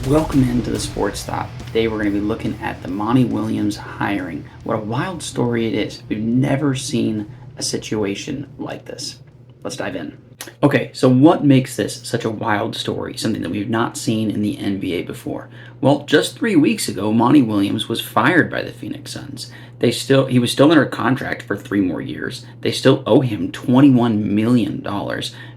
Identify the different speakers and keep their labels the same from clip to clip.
Speaker 1: Welcome into the Sports Stop. Today we're going to be looking at the Monty Williams hiring. What a wild story it is. We've never seen a situation like this. Let's dive in. Okay, so what makes this such a wild story, something that we've not seen in the NBA before? Well, just 3 weeks ago, Monty Williams was fired by the Phoenix Suns. He was still under contract for 3 more years. They still owe him $21 million,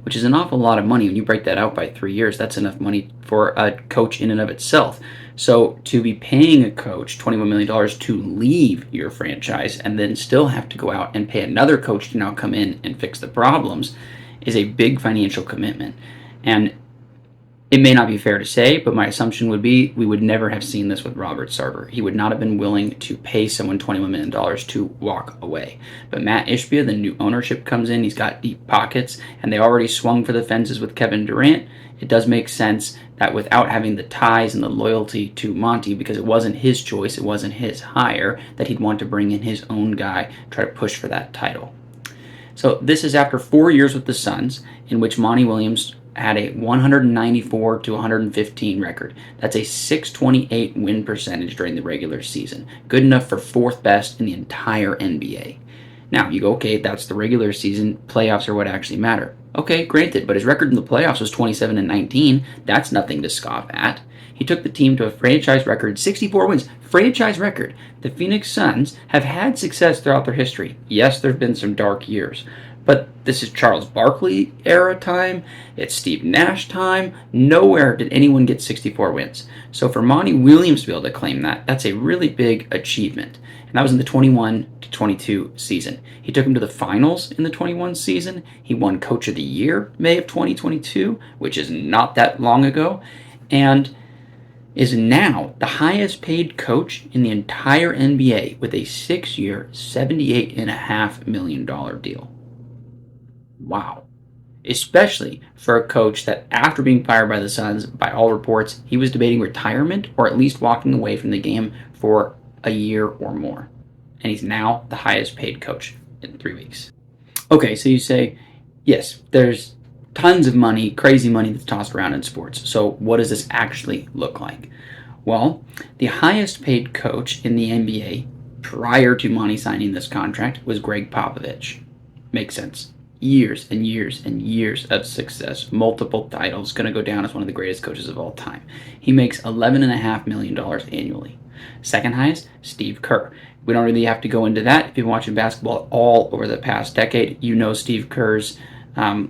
Speaker 1: which is an awful lot of money. When you break that out by 3 years, that's enough money for a coach in and of itself. So to be paying a coach $21 million to leave your franchise and then still have to go out and pay another coach to now come in and fix the problems is a big financial commitment. And it may not be fair to say, but my assumption would be we would never have seen this with Robert Sarver. He would not have been willing to pay someone $21 million to walk away. But Matt Ishbia, the new ownership, comes in. He's got deep pockets, and they already swung for the fences with Kevin Durant. It does make sense that without having the ties and the loyalty to Monty, because it wasn't his choice, it wasn't his hire, that he'd want to bring in his own guy, try to push for that title. So this is after 4 years with the Suns, in which Monty Williams had a 194 to 115 record. That's a 628 win percentage during the regular season. Good enough for 4th best in the entire NBA. Now, you go, okay, that's the regular season. Playoffs are what actually matter. Okay, granted, but his record in the playoffs was 27 and 19. That's nothing to scoff at. He took the team to a franchise record, 64 wins. Franchise record. The Phoenix Suns have had success throughout their history. Yes, there have been some dark years. But this is Charles Barkley era time. It's Steve Nash time. Nowhere did anyone get 64 wins. So for Monty Williams to be able to claim that, that's a really big achievement. And that was in the 21 to 22 season. He took him to the finals in the 21 season. He won Coach of the Year May of 2022, which is not that long ago. And is now the highest paid coach in the entire NBA with a 6-year, $78.5 million deal. Wow. Especially for a coach that after being fired by the Suns, by all reports, he was debating retirement or at least walking away from the game for a year or more. And he's now the highest paid coach in 3 weeks. Okay, so you say, yes, there's tons of money, crazy money that's tossed around in sports. So what does this actually look like? Well, the highest paid coach in the NBA prior to Monty signing this contract was Greg Popovich. Makes sense. Years and years and years of success, multiple titles, going to go down as one of the greatest coaches of all time. He makes $11.5 million annually. Second highest, Steve Kerr. We don't really have to go into that. If you've been watching basketball all over the past decade, you know Steve Kerr's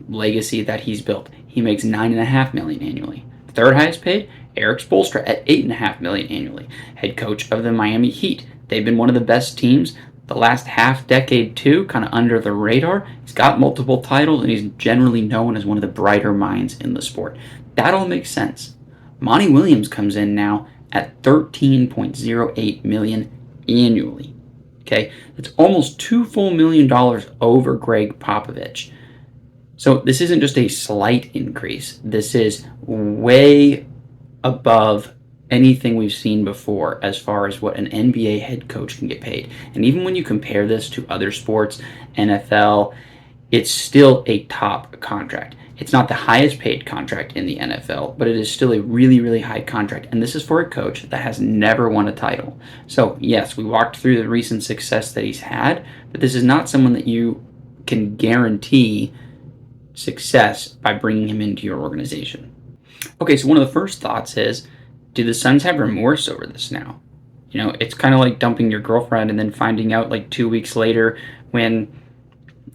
Speaker 1: legacy that he's built. He makes $9.5 million annually. Third highest paid, Eric Spoelstra at $8.5 million annually. Head coach of the Miami Heat. They've been one of the best teams the last half decade too, kind of under the radar. He's got multiple titles, and he's generally known as one of the brighter minds in the sport. That all makes sense. Monty Williams comes in now at $13.08 million annually. Okay, that's almost $2 full million over Greg Popovich. So this isn't just a slight increase. This is way above anything we've seen before as far as what an NBA head coach can get paid. And even when you compare this to other sports, NFL, it's still a top contract. It's not the highest paid contract in the NFL, but it is still a really, really high contract. And this is for a coach that has never won a title. So yes, we walked through the recent success that he's had, but this is not someone that you can guarantee success by bringing him into your organization. Okay, so one of the first thoughts is, do the Suns have remorse over this now? You know, it's kind of like dumping your girlfriend and then finding out like 2 weeks later when,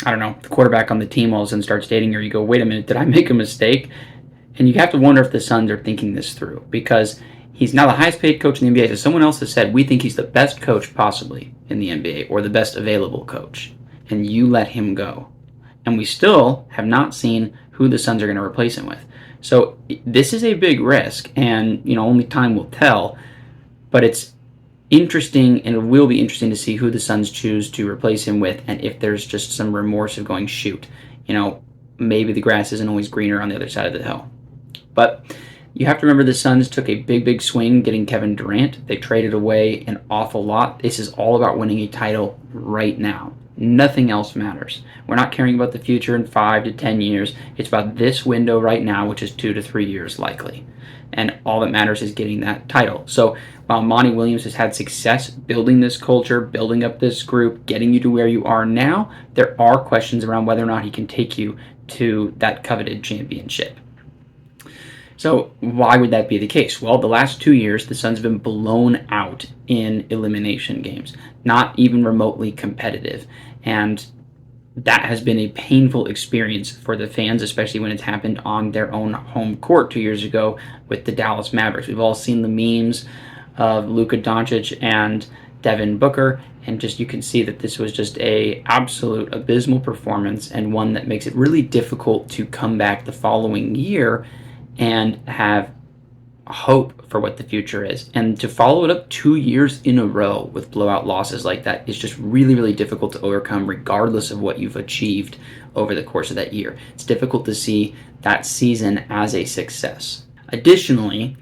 Speaker 1: I don't know, the quarterback on the team all of a sudden starts dating her. You go, wait a minute, did I make a mistake? And you have to wonder if the Suns are thinking this through, because he's now the highest paid coach in the NBA. So someone else has said, we think he's the best coach possibly in the NBA, or the best available coach. And you let him go. And we still have not seen who the Suns are going to replace him with. So this is a big risk, and only time will tell. But it's interesting, and it will be interesting to see who the Suns choose to replace him with, and if there's just some remorse of going, shoot, maybe the grass isn't always greener on the other side of the hill. But you have to remember the Suns took a big, big swing getting Kevin Durant. They traded away an awful lot. This is all about winning a title right now. Nothing else matters. We're not caring about the future in 5 to 10 years. It's about this window right now, which is 2 to 3 years likely. And all that matters is getting that title. So while Monty Williams has had success building this culture, building up this group, getting you to where you are now, there are questions around whether or not he can take you to that coveted championship. So why would that be the case? Well, the last 2 years, the Suns have been blown out in elimination games, not even remotely competitive. And that has been a painful experience for the fans, especially when it's happened on their own home court 2 years ago with the Dallas Mavericks. We've all seen the memes of Luka Doncic and Devin Booker, and just you can see that this was just a absolute abysmal performance, and one that makes it really difficult to come back the following year and have hope for what the future is. And to follow it up 2 years in a row with blowout losses like that is just really, really difficult to overcome, regardless of what you've achieved over the course of that year. It's difficult to see that season as a success. Additionally,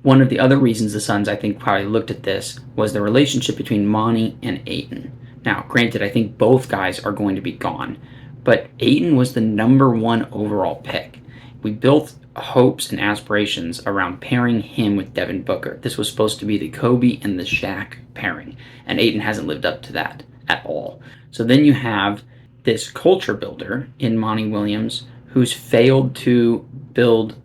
Speaker 1: one of the other reasons the Suns, I think, probably looked at this was the relationship between Monty and Ayton. Now, granted, I think both guys are going to be gone, but Ayton was the #1 overall pick. We built hopes and aspirations around pairing him with Devin Booker. This was supposed to be the Kobe and the Shaq pairing, and Ayton hasn't lived up to that at all. So then you have this culture builder in Monty Williams who's failed to build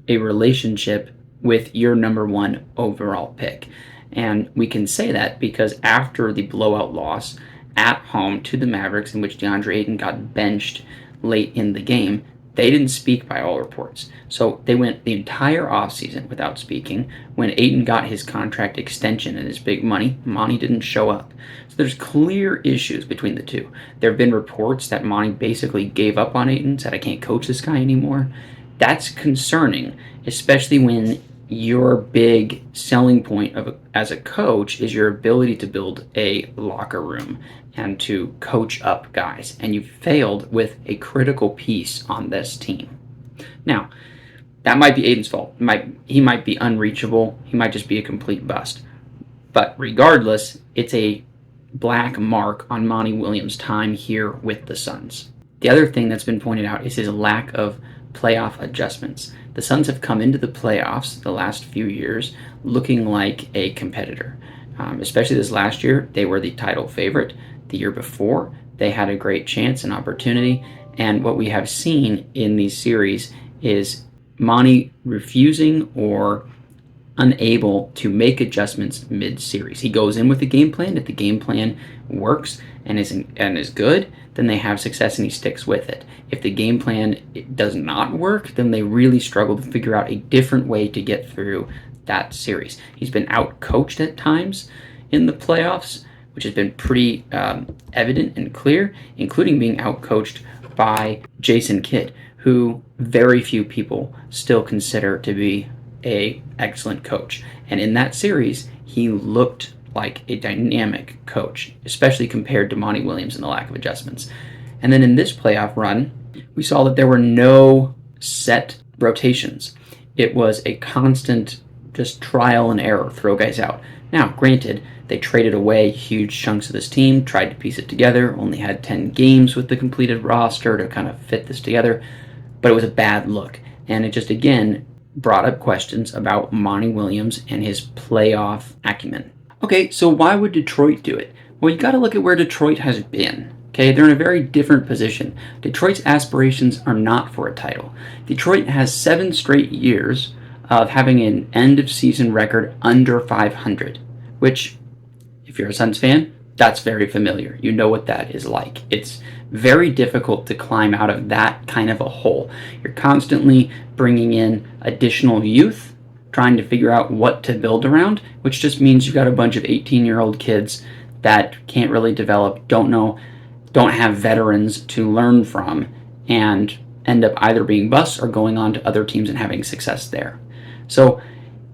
Speaker 1: a relationship with your #1 overall pick. And we can say that because after the blowout loss at home to the Mavericks, in which DeAndre Ayton got benched late in the game, they didn't speak by all reports. So they went the entire offseason without speaking. When Ayton got his contract extension and his big money, Monty didn't show up. So there's clear issues between the two. There have been reports that Monty basically gave up on Ayton, said, I can't coach this guy anymore. That's concerning, especially when your big selling point as a coach is your ability to build a locker room and to coach up guys, and you failed with a critical piece on this team. Now, that might be Ayton's fault. He might be unreachable. He might just be a complete bust. But regardless, it's a black mark on Monty Williams' time here with the Suns. The other thing that's been pointed out is his lack of playoff adjustments. The Suns have come into the playoffs the last few years looking like a competitor. Especially this last year, they were the title favorite. The year before, they had a great chance and opportunity. And what we have seen in these series is Monty refusing or unable to make adjustments mid-series. He goes in with a game plan. If the game plan works and is good, then they have success and he sticks with it. If the game plan does not work, then they really struggle to figure out a different way to get through that series. He's been out-coached at times in the playoffs, which has been pretty evident and clear, including being out-coached by Jason Kidd, who very few people still consider to be an excellent coach. And in that series, he looked like a dynamic coach, especially compared to Monty Williams and the lack of adjustments. And then in this playoff run, we saw that there were no set rotations. It was a constant just trial and error, throw guys out. Now, granted, they traded away huge chunks of this team, tried to piece it together, only had 10 games with the completed roster to kind of fit this together, but it was a bad look. And it just, again, brought up questions about Monty Williams and his playoff acumen. Okay, so why would Detroit do it? Well, you got to look at where Detroit has been. Okay, they're in a very different position. Detroit's aspirations are not for a title. Detroit has 7 straight years of having an end-of-season record under 500, which, if you're a Suns fan, that's very familiar. You know what that is like. It's very difficult to climb out of that kind of a hole. You're constantly bringing in additional youth, trying to figure out what to build around, which just means you've got a bunch of 18-year-old kids that can't really develop, don't have veterans to learn from, and end up either being busts or going on to other teams and having success there. So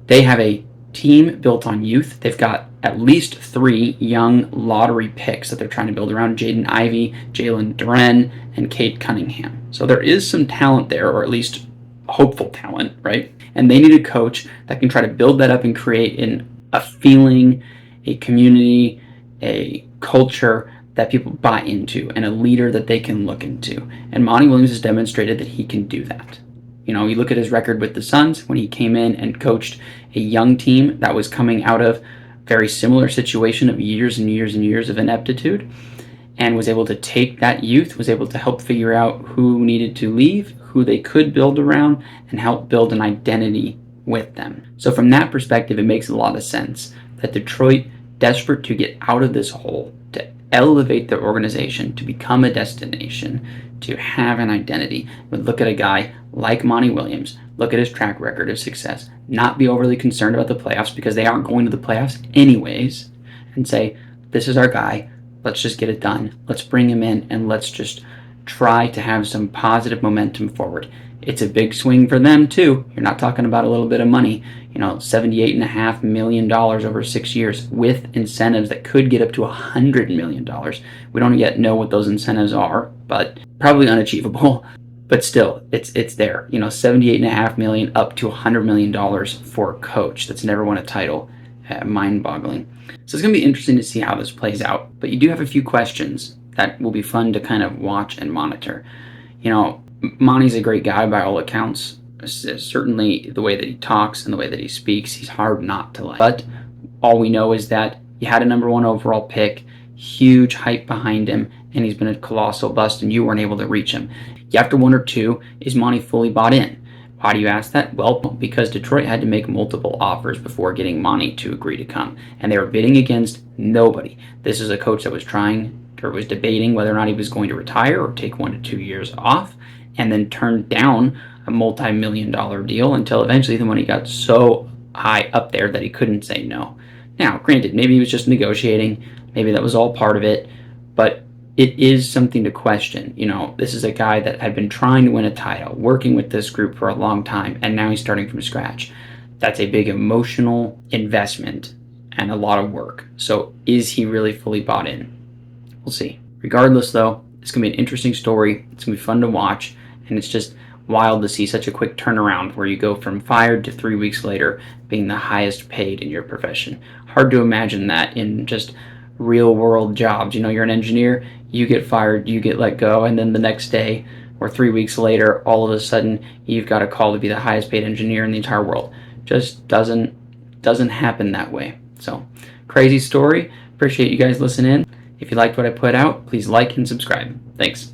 Speaker 1: they have a team built on youth. They've got at least 3 young lottery picks that they're trying to build around: Jaden Ivey, Jalen Duren, and Cade Cunningham. So there is some talent there, or at least hopeful talent, right? And they need a coach that can try to build that up and create a feeling, a community, a culture that people buy into and a leader that they can look into. And Monty Williams has demonstrated that he can do that. You know, you look at his record with the Suns when he came in and coached a young team that was coming out of a very similar situation of years and years and years of ineptitude, and was able to take that youth, was able to help figure out who needed to leave, who they could build around, and help build an identity with them. So from that perspective, it makes a lot of sense that Detroit, desperate to get out of this hole, to elevate their organization, to become a destination, to have an identity, would look at a guy like Monty Williams, look at his track record of success, not be overly concerned about the playoffs because they aren't going to the playoffs anyways, and say, this is our guy, let's just get it done. Let's bring him in and let's just try to have some positive momentum forward. It's a big swing for them too. You're not talking about a little bit of money, $78.5 million over 6 years with incentives that could get up to $100 million. We don't yet know what those incentives are, but probably unachievable. But still, it's there. $78.5 million up to $100 million for a coach that's never won a title. Mind-boggling. So it's going to be interesting to see how this plays out. But you do have a few questions that will be fun to kind of watch and monitor. Monty's a great guy by all accounts. Certainly the way that he talks and the way that he speaks, he's hard not to like. But all we know is that he had a number 1 overall pick, huge hype behind him, and he's been a colossal bust, and you weren't able to reach him. You have to wonder, too, is Monty fully bought in? Why do you ask that? Well, because Detroit had to make multiple offers before getting Monty to agree to come, and they were bidding against nobody. This is a coach that was was debating whether or not he was going to retire or take 1 to 2 years off, and then turned down a multi-million-dollar deal until eventually the money got so high up there that he couldn't say no. Now, granted, maybe he was just negotiating, maybe that was all part of it, but it is something to question. This is a guy that had been trying to win a title, working with this group for a long time, and now he's starting from scratch. That's a big emotional investment and a lot of work. So is he really fully bought in? We'll see. Regardless, though, it's going to be an interesting story. It's going to be fun to watch, and it's just wild to see such a quick turnaround where you go from fired to 3 weeks later being the highest paid in your profession. Hard to imagine that in just real world jobs. You're an engineer, you get fired, you get let go, and then the next day or 3 weeks later, all of a sudden you've got a call to be the highest paid engineer in the entire world. Just doesn't happen that way. So, crazy story. Appreciate you guys listening in. If you liked what I put out, please like and subscribe. Thanks.